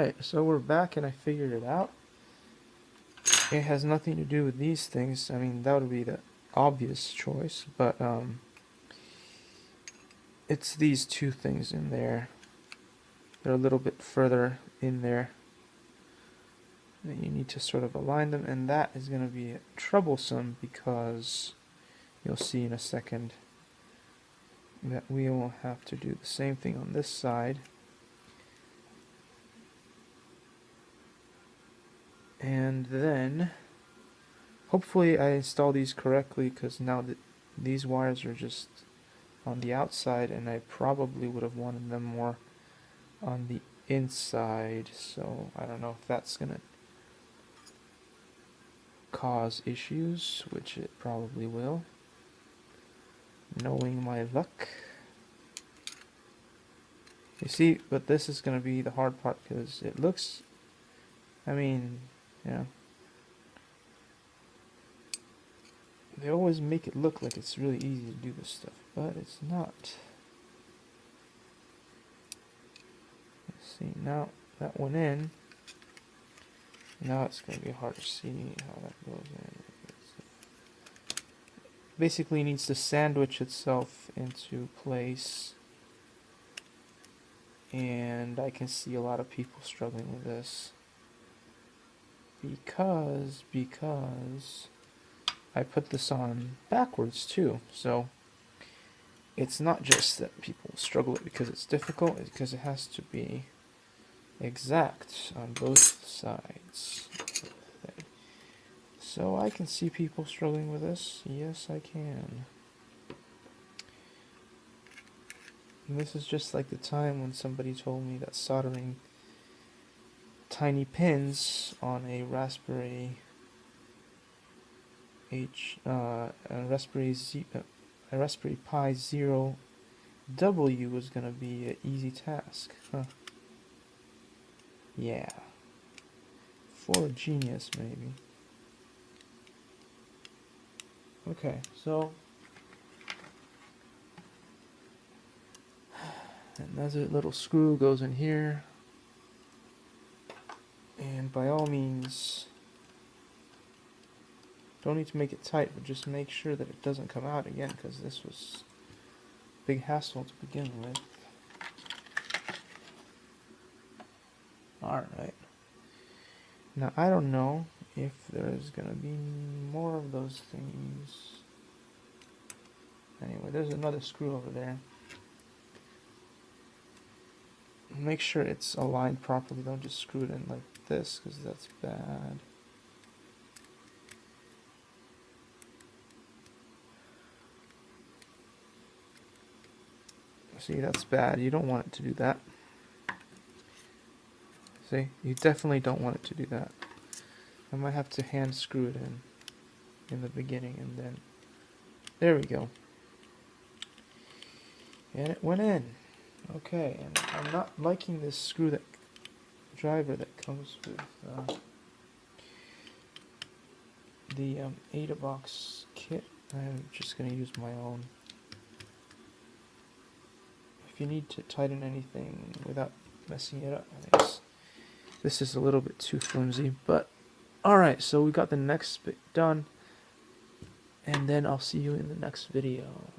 Alright, so we're back and I figured it out. It has nothing to do with these things. I mean, that would be the obvious choice, but it's these two things in there. They're a little bit further in there. And you need to sort of align them, and that is going to be troublesome because you'll see in a second that we will have to do the same thing on this side. And then hopefully I install these correctly, because now that these wires are just on the outside and I probably would have wanted them more on the inside, so I don't know if that's gonna cause issues, which it probably will, knowing my luck. You see, but this is gonna be the hard part, because it looks, I mean, yeah, they always make it look like it's really easy to do this stuff, but it's not. Let's see, now that went in. Now it's going to be hard to see how that goes in. Basically needs to sandwich itself into place. And I can see a lot of people struggling with this. Because I put this on backwards too. So it's not just that people struggle with it because it's difficult, it's because it has to be exact on both sides. So I can see people struggling with this. Yes, I can. And this is just like the time when somebody told me that soldering tiny pins on a Raspberry Raspberry Pi 0W was gonna be an easy task. Huh. Yeah. For a genius, maybe. Okay, so another little screw goes in here, and by all means, don't need to make it tight, but just make sure that it doesn't come out again, because this was a big hassle to begin with. Alright. Now, I don't know if there's gonna be more of those things. Anyway, there's another screw over there. Make sure it's aligned properly. Don't just screw it in like this, because that's bad. See, that's bad. You don't want it to do that. See, you definitely don't want it to do that. I might have to hand screw it in the beginning, and then there we go. And it went in. Okay, and I'm not liking this screw driver that comes with the Adabox kit. I'm just going to use my own. If you need to tighten anything without messing it up, I guess this is a little bit too flimsy, but alright, so we got the next bit done, and then I'll see you in the next video.